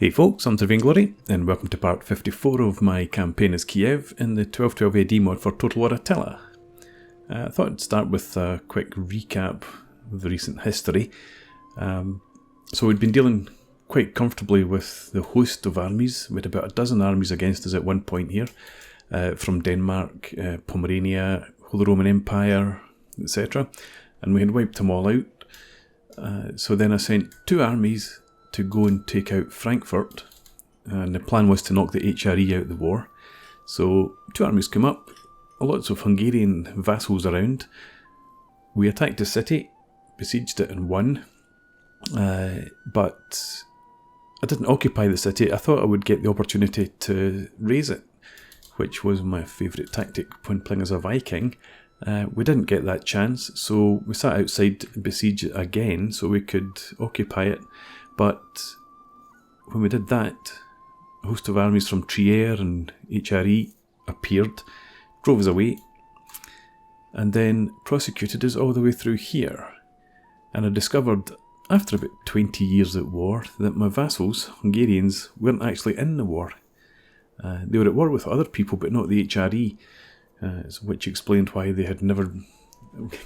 Hey folks, I'm Vainglory, and welcome to part 54 of my campaign as Kiev in the 1212 AD mod for Total War Attila. I thought I'd start with a quick recap of the recent history. So we'd been dealing quite comfortably with the host of armies. We had about a dozen armies against us at one point here, from Denmark, Pomerania, Holy Roman Empire, etc. And we had wiped them all out. So then I sent two armies to go and take out Frankfurt, and the plan was to knock the HRE out of the war. So two armies come up, lots of Hungarian vassals around. We attacked the city, besieged it and won, but I didn't occupy the city. I thought I would get the opportunity to raise it, which was my favourite tactic when playing as a Viking. We didn't get that chance, so we sat outside to besiege it again so we could occupy it. But when we did that, a host of armies from Trier and HRE appeared, drove us away, and then prosecuted us all the way through here. And I discovered, after about 20 years at war, that my vassals, Hungarians, weren't actually in the war. They were at war with other people, but not the HRE, which explained why they had never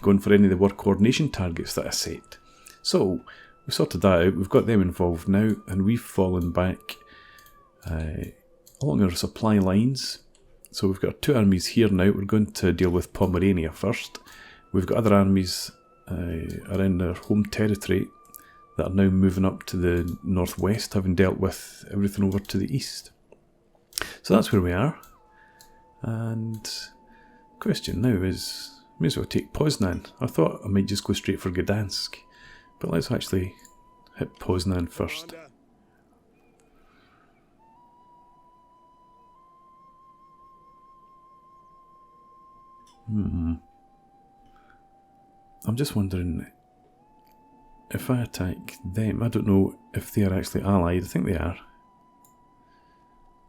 gone for any of the war coordination targets that I set. So we sorted that out, we've got them involved now, and we've fallen back along our supply lines. So we've got two armies here now. We're going to deal with Pomerania first. We've got other armies around their home territory that are now moving up to the northwest, having dealt with everything over to the east. So that's where we are. And the question now is, may as well take Poznan. I thought I might just go straight for Gdansk, but let's actually hit Poznan first. I'm just wondering if I attack them. I don't know if they are actually allied. I think they are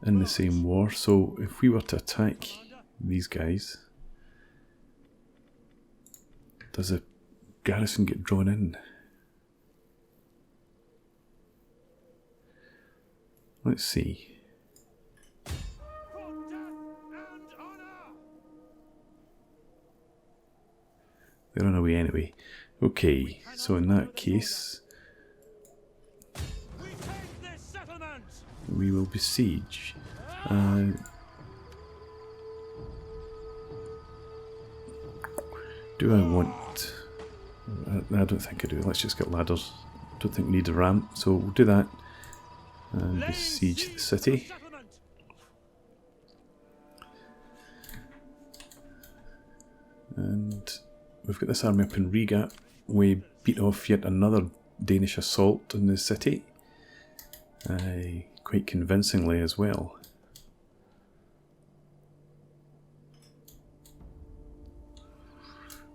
in the same war. So if we were to attack these guys, does a garrison get drawn in? Let's see. They're on their way anyway. Okay, so in that case, we will besiege. Do I want... I don't think I do. Let's just get ladders. Don't think we need a ramp, so we'll do that. And besiege the city. And we've got this army up in Riga. We beat off yet another Danish assault in the city. Quite convincingly as well.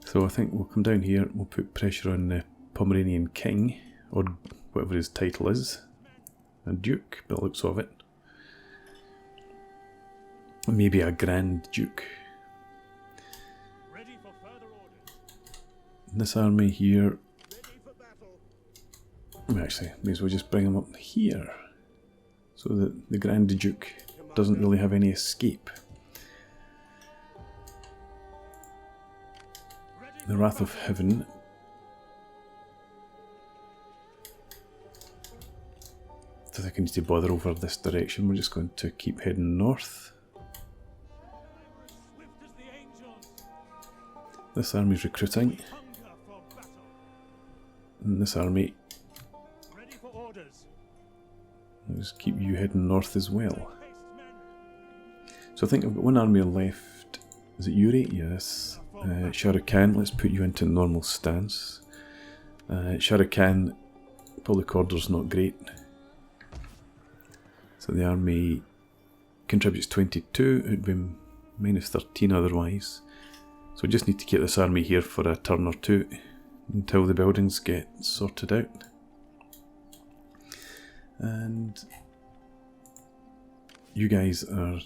So I think we'll come down here, we'll put pressure on the Pomeranian king, or whatever his title is. A duke, by the looks of it. Maybe a grand duke. Ready for further orders. This army here. Actually, may as well just bring him up here, so that the grand duke doesn't really have any escape. The Wrath of Heaven. I don't think I need to bother over this direction. We're just going to keep heading north. This army's recruiting. And this army. I'll just keep you heading north as well. So I think I've got one army left. Is it Yuri? Yes. Shah Rukh Khan, let's put you into normal stance. Shah Rukh Khan, public order's not great. So the army contributes 22, it would be minus 13 otherwise. So we just need to keep this army here for a turn or two until the buildings get sorted out. And you guys are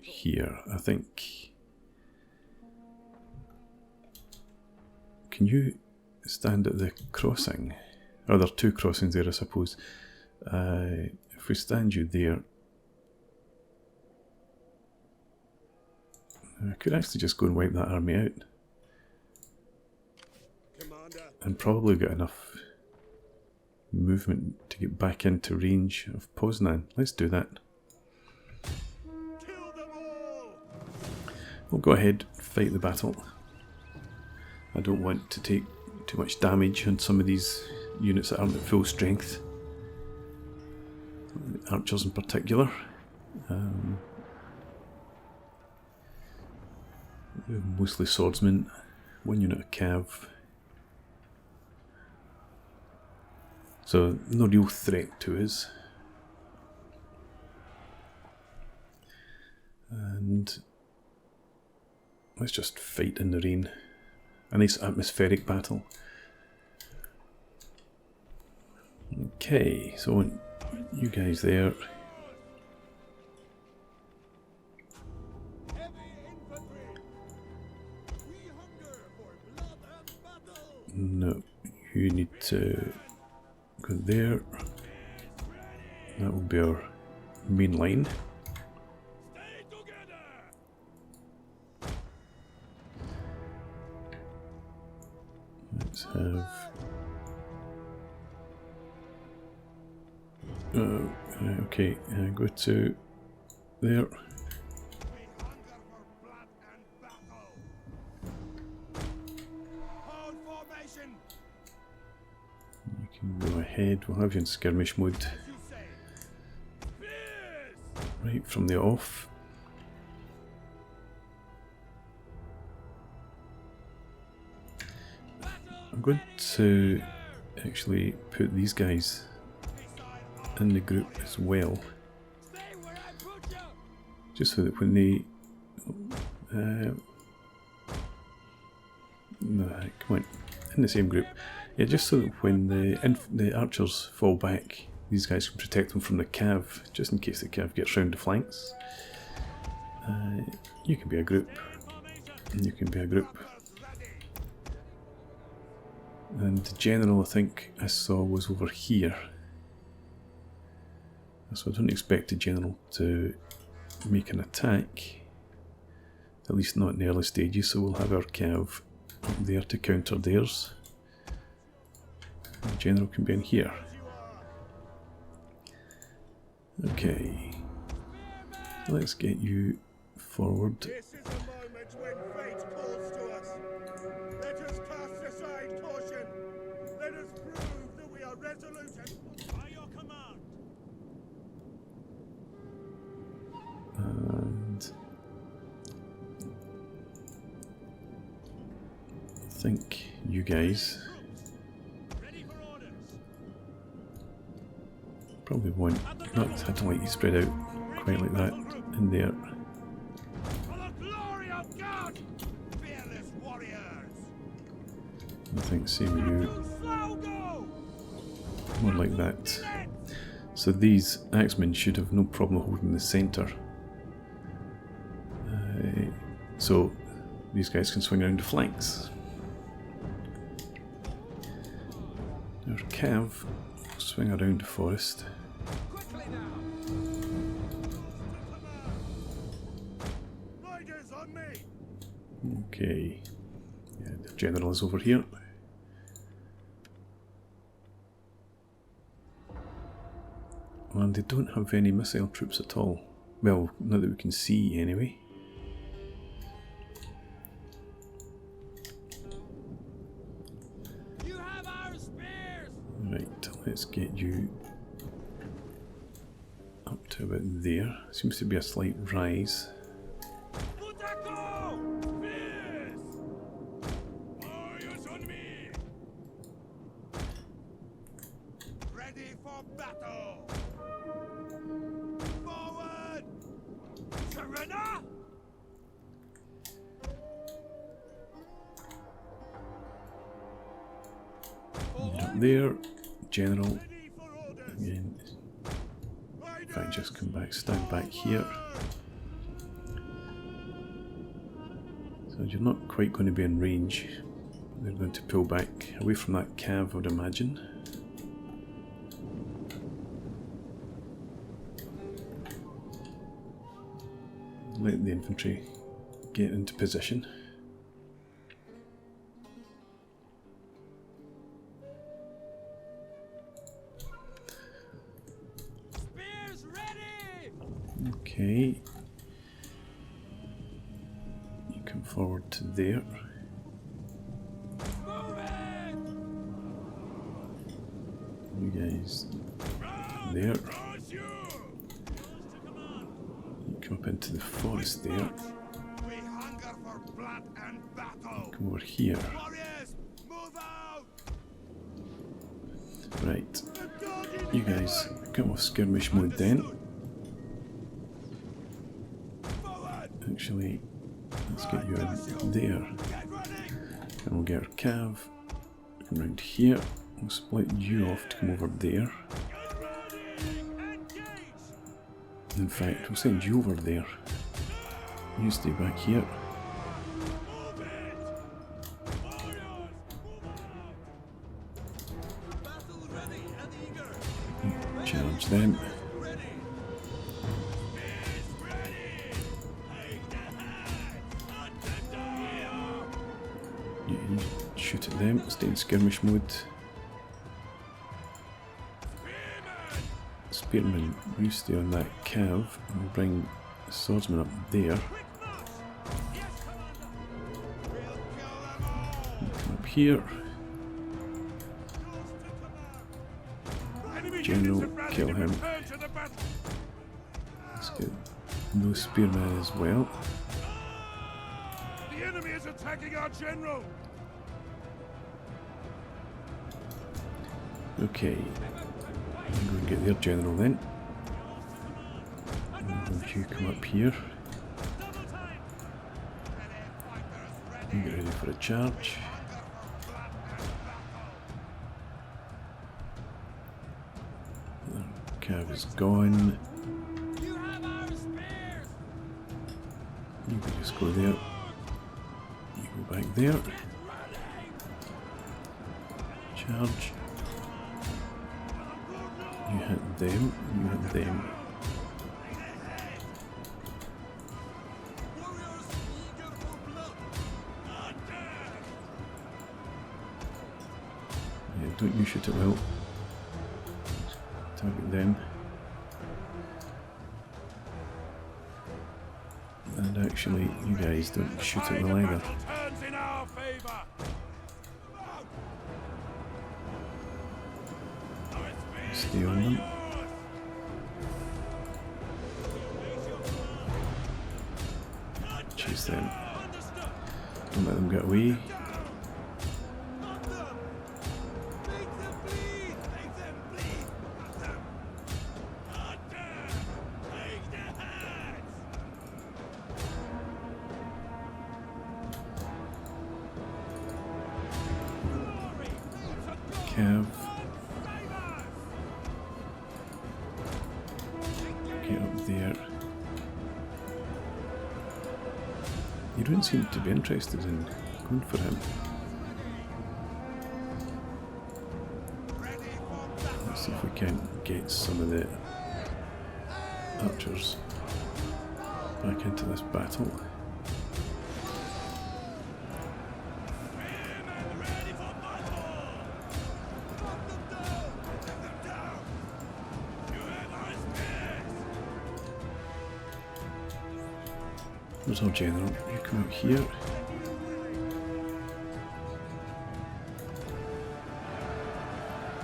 here, I think. Can you stand at the crossing? Oh, there are two crossings there, I suppose. if we stand you there, I could actually just go and wipe that army out. And probably get enough movement to get back into range of Poznan. Let's do that. We'll go ahead, fight the battle. I don't want to take too much damage on some of these units that aren't at full strength. Archers in particular. Mostly swordsmen. One unit of cav. So no real threat to us. And let's just fight in the rain. A nice atmospheric battle. Okay, so I want you guys there. No, you need to go there. That will be our main line. Let's have okay, go to there. You can go ahead, we'll have you in skirmish mode right from the off. I'm going to actually put these guys in the group as well, just so that when they no, come on, in the same group, yeah, just so that when the archers fall back, these guys can protect them from the cav, just in case the cav gets round the flanks. You can be a group, and you can be a group. And the general, I think I saw, was over here. So I don't expect the general to make an attack, at least not in the early stages, so we'll have our cav up there to counter theirs. The general can be in here. Okay, let's get you forward. This is a moment when fate calls to us. Let us cast aside caution. Let us prove that we are resolute and by your command. And I think you guys probably want not had to like you spread out quite like that in there. For the glory of God, fearless warriors. I think same with you, more like that. So these axemen should have no problem holding the centre. So these guys can swing around the flanks. Our cav swing around the forest. Okay, yeah, the general is over here. And they don't have any missile troops at all. Well, not that we can see anyway. You have our spears. Right, let's get you up to about there. Seems to be a slight rise. Ready for battle. Forward. Surrender. Up there, general. Again, if I just come back, stand back here. So you're not quite going to be in range. They're going to pull back away from that cav, I would imagine. let the infantry get into position. Spears ready! Okay. You come forward to there. Move it! You guys there. Cross you! You come up into the forest there. We hunger for blood and battle! Come over here. Warriors, move out! Right. You guys come off skirmish mode then. Actually, let's get you in there. And we'll get our cav. Come round here. We'll split you off to come over there. In fact, we'll send you over there. You stay back here. Charge them. You shoot at them, stay in skirmish mode. Spearman, you stay on that cav, and we'll bring the swordsman up there. Come up here. General, kill him. Let's get no spearman as well. The enemy is attacking our general! Okay. I'm going to get their general then. And have you come up here. And get ready for a charge. The cav is gone. You can just go there. You go back there. Charge. You hit them, you hit them. Yeah, don't you shoot at will. Target them. And actually, you guys don't shoot at will either. Turns in our favor. Stay on them. Chase them. Don't let them get away. Cav. Get up there. You don't seem to be interested in going for him. Let's see if we can get some of the archers back into this battle. There's our general. You come out here.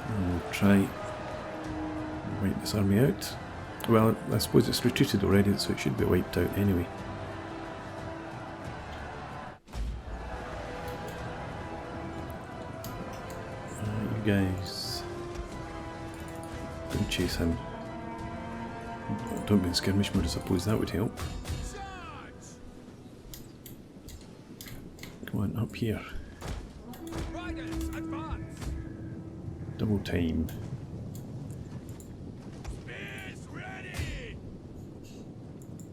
And we'll try wipe this army out. Well, I suppose it's retreated already, so it should be wiped out anyway. You guys go chase him. Don't be in skirmish mode, I suppose that would help. Come on, up here. Double time.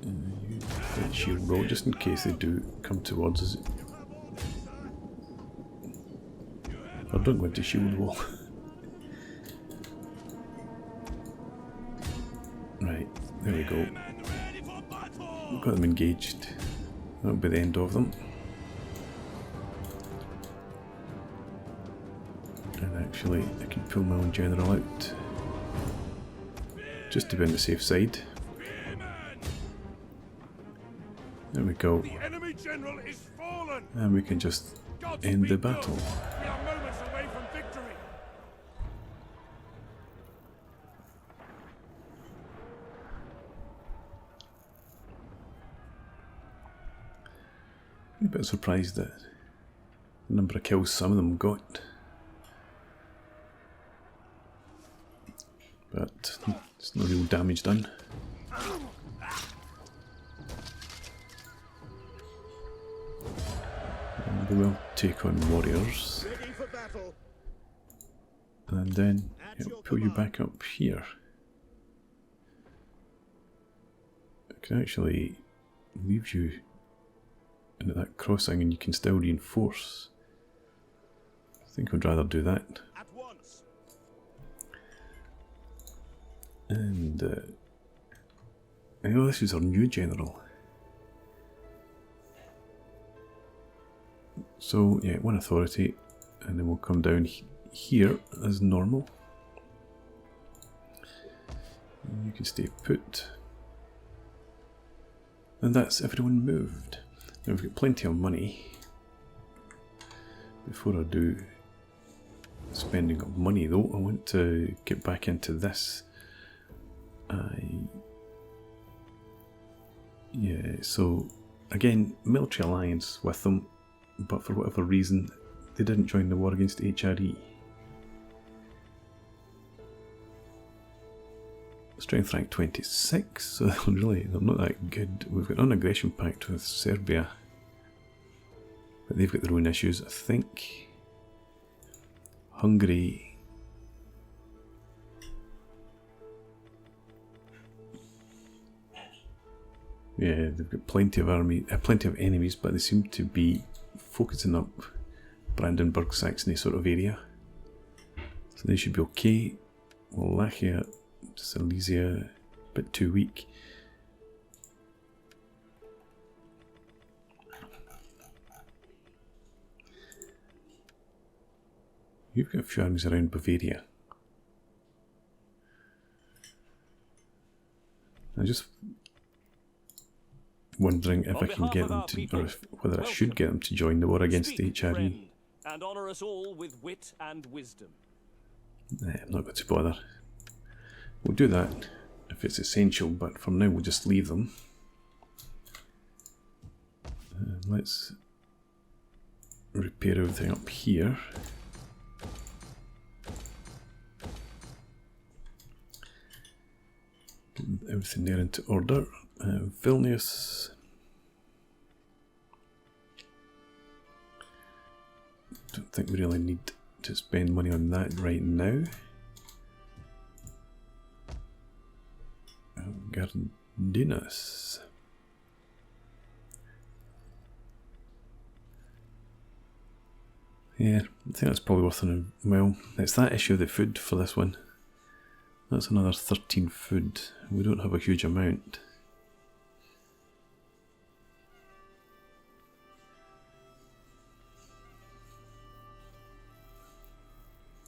You get shield roll just in case they do come towards us. Or don't go into shield wall. Right, there we go. got them engaged. That'll be the end of them. And actually, I can pull my own general out, just to be on the safe side. There we go. The enemy general is fallen. And we can just end the battle. We are moments away from victory. I'm a bit surprised at the number of kills some of them got. But there's no real damage done. And we will take on warriors. Ready for battle. And then it'll pull you back up here. I can actually leave you into that crossing and you can still reinforce. I think I'd rather do that. At once. And I know this is our new general. So yeah, one authority, and then we'll come down here as normal. And you can stay put. And that's everyone moved. Now we've got plenty of money. Before I do spending of money though, I want to get back into this. Yeah, so again, military alliance with them, but for whatever reason they didn't join the war against HRE. Strength rank 26, so really they're not that good. We've got an aggression pact with Serbia, but they've got their own issues. I think Hungary. Yeah, they've got plenty of plenty of enemies, but they seem to be focusing up Brandenburg, Saxony sort of area. So they should be okay. Wallachia, Silesia, a bit too weak. You've got a few armies around Bavaria. I'm just wondering if I can get them to, or whether I should get them to join the war against the HRE. And honour us all with wit and wisdom. Nah, I'm not going to bother. We'll do that if it's essential, but for now we'll just leave them. Let's repair everything up here. Get everything there into order. Vilnius. Don't think we really need to spend money on that right now. Gardinus. Yeah, I think that's probably worth it. Well, it's that issue of the food for this one. That's another 13 food. We don't have a huge amount.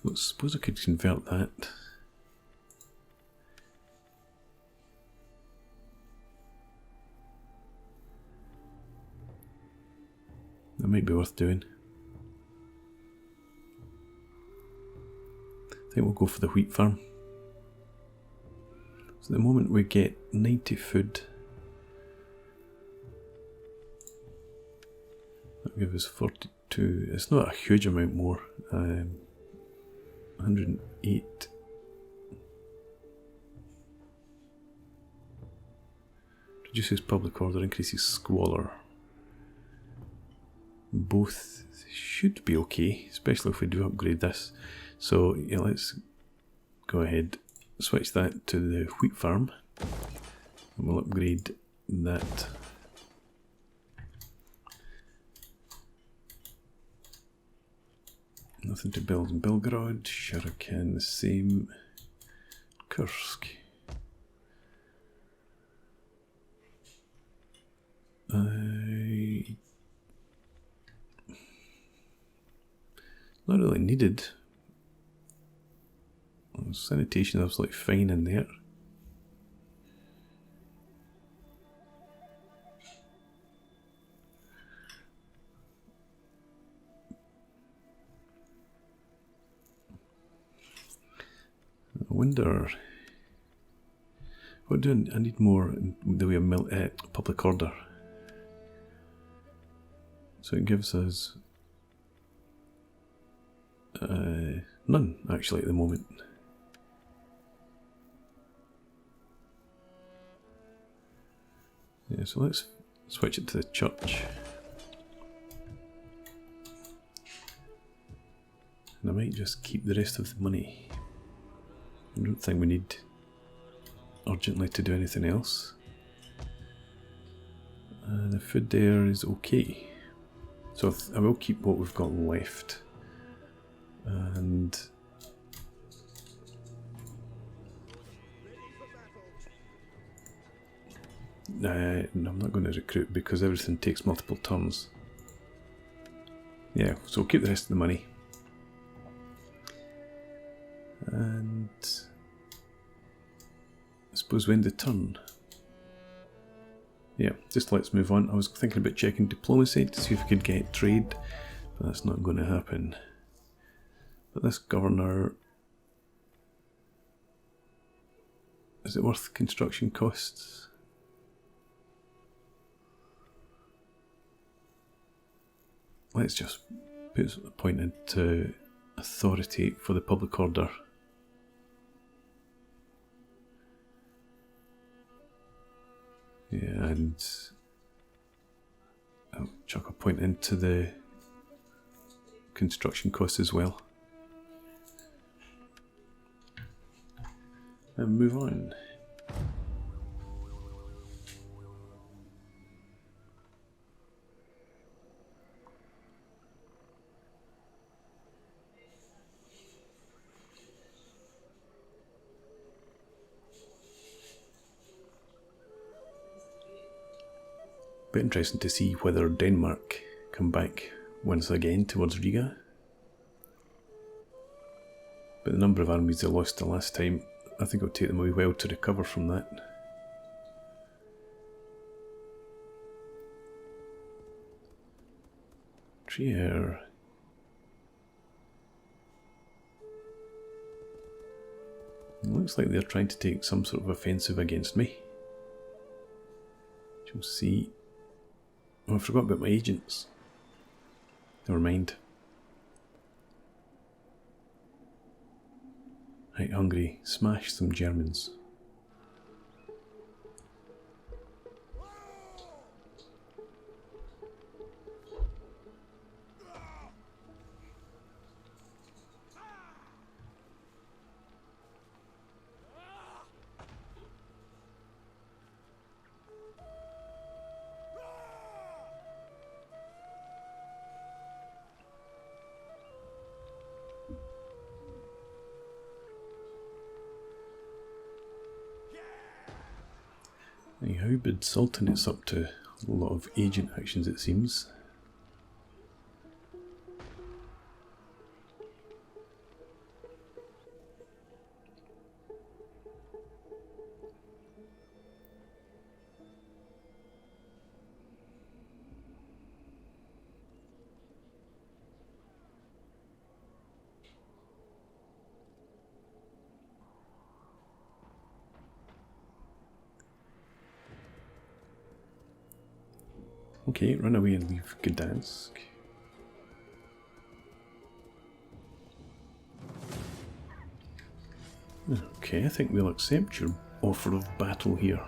I suppose I could convert that. That might be worth doing. I think we'll go for the wheat farm. So at the moment we get 90 food. That'll give us 42. It's not a huge amount more. 108. Reduces public order, increases squalor. Both should be okay, especially if we do upgrade this. So yeah, let's go ahead, switch that to the wheat farm, and we'll upgrade that. Nothing to build in Belgrade. Shuriken the same. Kursk. Not really needed. Sanitation is like fine in there. I wonder, what do I need more in the way of public order? So it gives us none actually at the moment. Yeah, so let's switch it to the church. And I might just keep the rest of the money. I don't think we need urgently to do anything else. The food there is okay. So I will keep what we've got left. And no, I'm not going to recruit because everything takes multiple turns. Yeah, so we'll keep the rest of the money. And I suppose we end the turn. Yeah, just let's move on. I was thinking about checking diplomacy to see if we could get trade, but that's not going to happen. But this governor, is it worth construction costs? Let's just put a point into authority for the public order. Yeah, and I'll chuck a point into the construction costs as well. And move on. Be interesting to see whether Denmark come back once again towards Riga. But the number of armies they lost the last time, I think it'll take them a wee while to recover from that. Trier. Looks like they're trying to take some sort of offensive against me. You'll see. Oh, I forgot about my agents. Never mind. Right, Hungary, smash some Germans. How bid Sultanate's up to a lot of agent actions, it seems. Okay, run away and leave Gdansk. Okay, I think we'll accept your offer of battle here.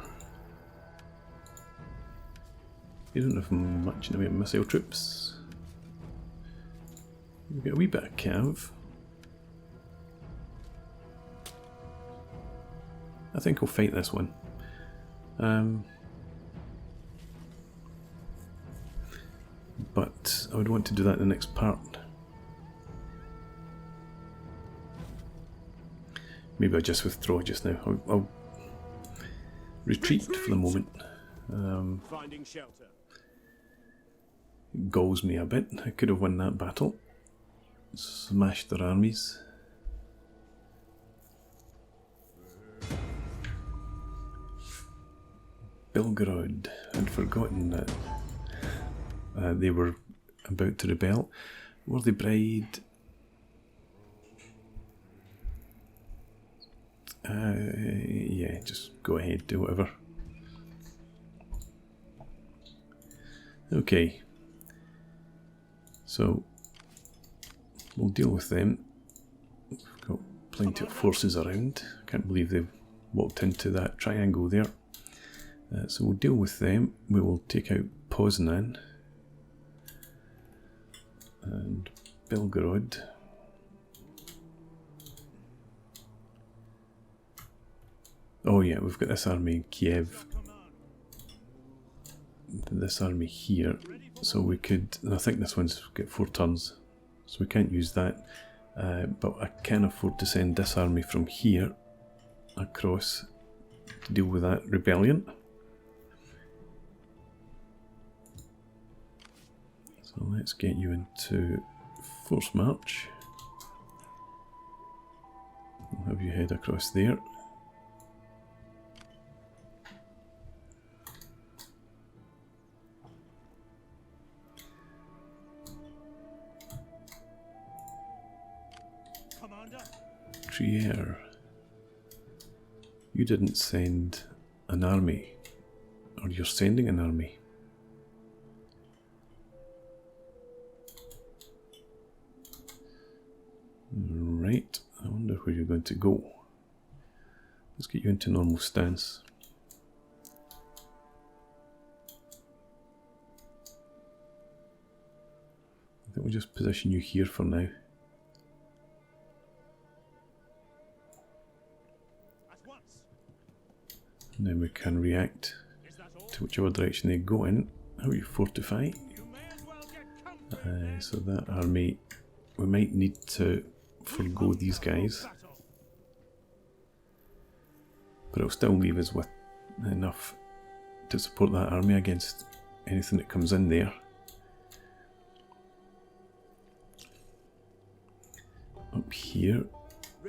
You don't have much in the way of missile troops. We've got a wee bit of cav. I think I'll fight this one. But I would want to do that in the next part. Maybe I'll just withdraw just now. I'll retreat for the moment. Finding shelter. galls me a bit. I could have won that battle. Smashed their armies. Belgorod. I'd forgotten that they were about to rebel. Were they bride? Yeah, just go ahead, do whatever. Okay. So, we'll deal with them. We've got plenty of forces around. I can't believe they've walked into that triangle there. So we'll deal with them. We will take out Poznan and Belgorod. Oh yeah, we've got this army in Kiev. This army here. So we could, and I think this one's got 4 turns. So we can't use that. But I can afford to send this army from here across to deal with that rebellion. So let's get you into force march. We'll have you head across there. Trier, you didn't send an army, or you're sending an army. Right, I wonder where you're going to go. Let's get you into normal stance. I think we'll just position you here for now. And then we can react to whichever direction they go in. How you fortify. So that army, we might need to forgo these guys. But it'll still leave us with enough to support that army against anything that comes in there. Up here. I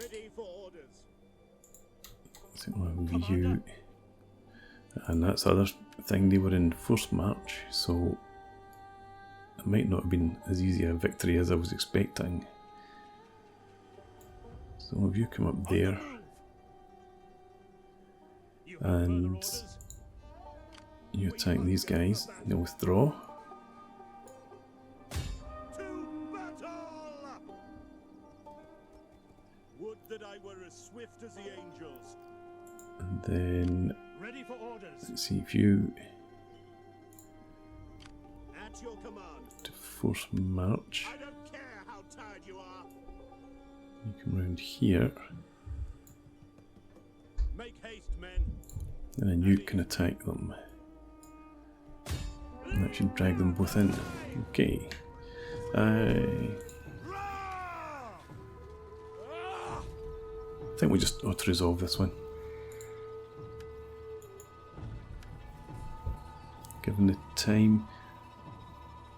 think we'll have you. And that's the other thing, they were in force march, so it might not have been as easy a victory as I was expecting. So if you come up there and you attack these guys, they'll withdraw. Would that I were as swift as the angels. And then Ready for orders. Let's see if you At your command. to force march. I don't care how tired you are. You come around here, Make haste, men. and then you can attack them. And that should drag them both in. Okay. I think we just auto-resolve this one. Given the time.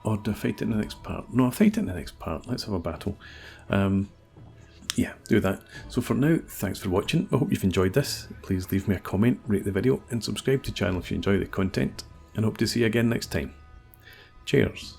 Or do I fight it in the next part? No, I'll fight it in the next part. Let's have a battle. Yeah, do that. So for now, thanks for watching. I hope you've enjoyed this. Please leave me a comment, rate the video, and subscribe to the channel if you enjoy the content. And hope to see you again next time. Cheers.